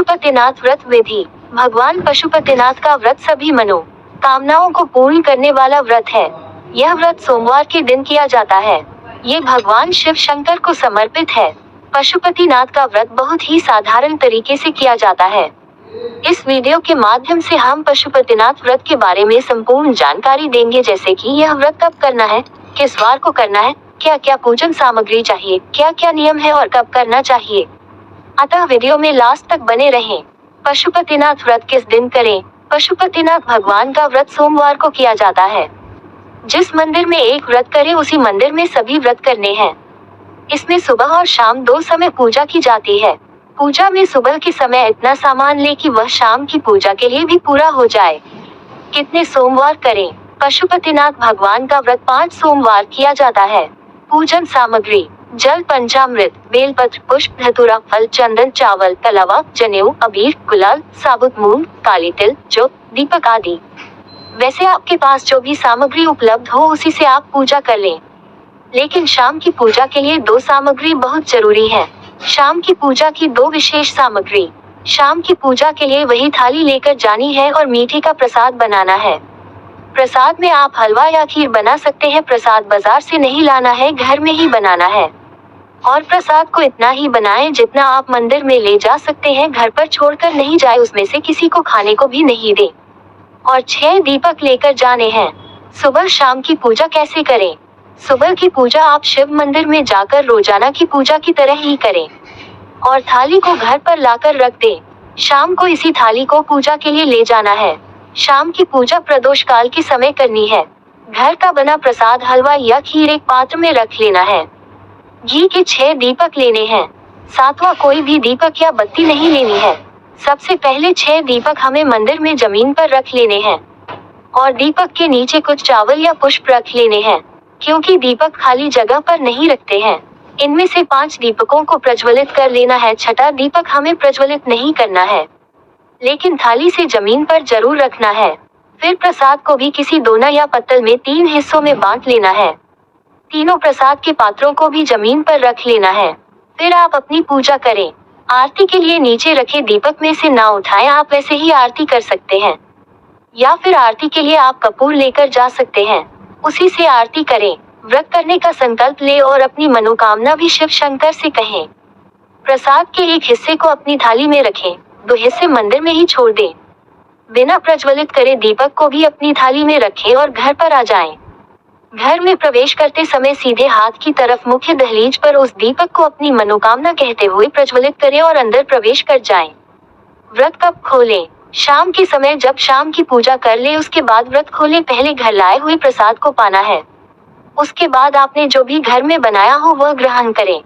पशुपतिनाथ व्रत विधि। भगवान पशुपतिनाथ का व्रत सभी मनोकामनाओं को पूर्ण करने वाला व्रत है। यह व्रत सोमवार के दिन किया जाता है। ये भगवान शिव शंकर को समर्पित है। पशुपतिनाथ का व्रत बहुत ही साधारण तरीके से किया जाता है। इस वीडियो के माध्यम से हम पशुपतिनाथ व्रत के बारे में संपूर्ण जानकारी देंगे, जैसे कि यह व्रत कब करना है, किस वार को करना है, क्या क्या पूजन सामग्री चाहिए, क्या क्या नियम है और कब करना चाहिए। अतः वीडियो में लास्ट तक बने रहें। पशुपतिनाथ व्रत किस दिन करें? पशुपतिनाथ भगवान का व्रत सोमवार को किया जाता है। जिस मंदिर में एक व्रत करे उसी मंदिर में सभी व्रत करने हैं। इसमें सुबह और शाम दो समय पूजा की जाती है। पूजा में सुबह के समय इतना सामान ले कि वह शाम की पूजा के लिए भी पूरा हो जाए। कितने सोमवार करें? पशुपतिनाथ भगवान का व्रत 5 सोमवार किया जाता है। पूजन सामग्री: जल, पंचामृत, बेलपत्र, पुष्प, धतूरा, फल, चंदन, चावल, तलावा, जनेऊ, अबीर, गुलाल, साबुत मूंग, काली तिल, ज्योत, दीपक आदि। वैसे आपके पास जो भी सामग्री उपलब्ध हो उसी से आप पूजा कर लें। लेकिन शाम की पूजा के लिए 2 सामग्री बहुत जरूरी है। शाम की पूजा की 2 विशेष सामग्री: शाम की पूजा के लिए वही थाली लेकर जानी है और मीठे का प्रसाद बनाना है। प्रसाद में आप हलवा या खीर बना सकते हैं। प्रसाद बाजार से नहीं लाना है, घर में ही बनाना है। और प्रसाद को इतना ही बनाएं जितना आप मंदिर में ले जा सकते हैं, घर पर छोड़कर नहीं जाए, उसमें से किसी को खाने को भी नहीं दे। और 6 दीपक लेकर जाने हैं। सुबह शाम की पूजा कैसे करें? सुबह की पूजा आप शिव मंदिर में जाकर रोजाना की पूजा की तरह ही करें और थाली को घर पर लाकर रख दें। शाम को इसी थाली को पूजा के लिए ले जाना है। शाम की पूजा प्रदोष काल के समय करनी है। घर का बना प्रसाद, हलवा या खीर एक पात्र में रख लेना है। घी के 6 दीपक लेने हैं। 7वां कोई भी दीपक या बत्ती नहीं लेनी है। सबसे पहले 6 दीपक हमें मंदिर में जमीन पर रख लेने हैं और दीपक के नीचे कुछ चावल या पुष्प रख लेने हैं, क्योंकि दीपक खाली जगह पर नहीं रखते हैं। इनमें से 5 दीपकों को प्रज्वलित कर लेना है। 6ठा दीपक हमें प्रज्वलित नहीं करना है, लेकिन थाली से जमीन पर जरूर रखना है। फिर प्रसाद को भी किसी दोना या पत्तल में 3 हिस्सों में बांट लेना है। तीनों प्रसाद के पात्रों को भी जमीन पर रख लेना है। फिर आप अपनी पूजा करें। आरती के लिए नीचे रखे दीपक में से ना उठाएं, आप वैसे ही आरती कर सकते हैं। या फिर आरती के लिए आप कपूर लेकर जा सकते हैं, उसी से आरती करें। व्रत करने का संकल्प ले और अपनी मनोकामना भी शिव शंकर से कहें। प्रसाद के एक हिस्से को अपनी थाली में रखें, 2 हिस्से मंदिर में ही छोड़ दें। बिना प्रज्वलित करे दीपक को भी अपनी थाली में रखें और घर पर आ जाएं। घर में प्रवेश करते समय सीधे हाथ की तरफ मुख्य दहलीज पर उस दीपक को अपनी मनोकामना कहते हुए प्रज्वलित करें और अंदर प्रवेश कर जाएं। व्रत कब खोलें? शाम के समय जब शाम की पूजा कर ले उसके बाद व्रत खोलें। पहले घर लाए हुए प्रसाद को पाना है, उसके बाद आपने जो भी घर में बनाया हो वह ग्रहण करें।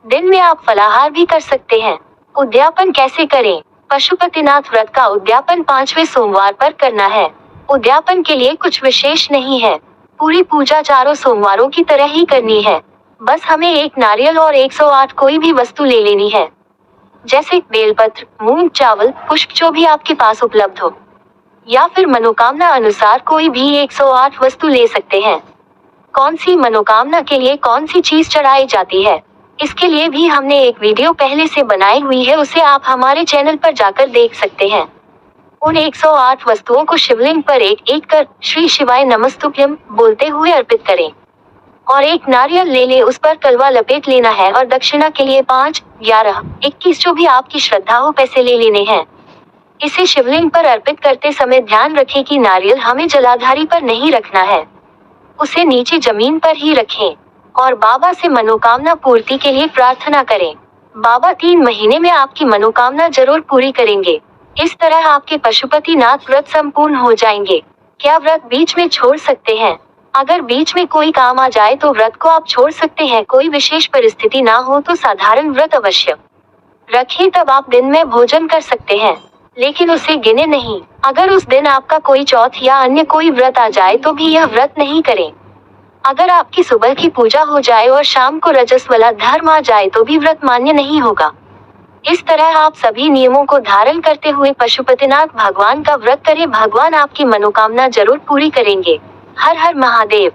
दिन में आप फलाहार भी कर सकते हैं। उद्यापन कैसे करें? पशुपतिनाथ व्रत का उद्यापन 5वें सोमवार पर करना है। उद्यापन के लिए कुछ विशेष नहीं है। पूरी पूजा 4 सोमवारों की तरह ही करनी है। बस हमें एक नारियल और 108 कोई भी वस्तु ले लेनी है, जैसे बेलपत्र, मूंग, चावल, पुष्प, जो भी आपके पास उपलब्ध हो, या फिर मनोकामना अनुसार कोई भी 108 वस्तु ले सकते हैं। कौन सी मनोकामना के लिए कौन सी चीज चढ़ाई जाती है, इसके लिए भी हमने एक वीडियो पहले से बनाई हुई है, उसे आप हमारे चैनल पर जाकर देख सकते हैं। उन 108 वस्तुओं को शिवलिंग पर एक एक कर श्री शिवाय नमस्तुभ्यम बोलते हुए अर्पित करें और एक नारियल ले ले, उस पर कलवा लपेट लेना है और दक्षिणा के लिए 5, 11, 21 जो भी आपकी श्रद्धा हो पैसे ले लेने हैं। इसे शिवलिंग पर अर्पित करते समय ध्यान रखें कि नारियल हमें जलाधारी पर नहीं रखना है, उसे नीचे जमीन पर ही रखें और बाबा से मनोकामना पूर्ति के लिए प्रार्थना करें। बाबा 3 महीने में आपकी मनोकामना जरूर पूरी करेंगे। इस तरह आपके पशुपतिनाथ व्रत संपूर्ण हो जाएंगे। क्या व्रत बीच में छोड़ सकते हैं? अगर बीच में कोई काम आ जाए तो व्रत को आप छोड़ सकते हैं। कोई विशेष परिस्थिति ना हो तो साधारण व्रत अवश्य रखें, तब आप दिन में भोजन कर सकते हैं, लेकिन उसे गिने नहीं। अगर उस दिन आपका कोई चौथ या अन्य कोई व्रत आ जाए तो भी यह व्रत नहीं करें। अगर आपकी सुबह की पूजा हो जाए और शाम को रजस वाला धर्म आ जाए तो भी व्रत मान्य नहीं होगा। इस तरह आप सभी नियमों को धारण करते हुए पशुपतिनाथ भगवान का व्रत करें। भगवान आपकी मनोकामना जरूर पूरी करेंगे। हर हर महादेव।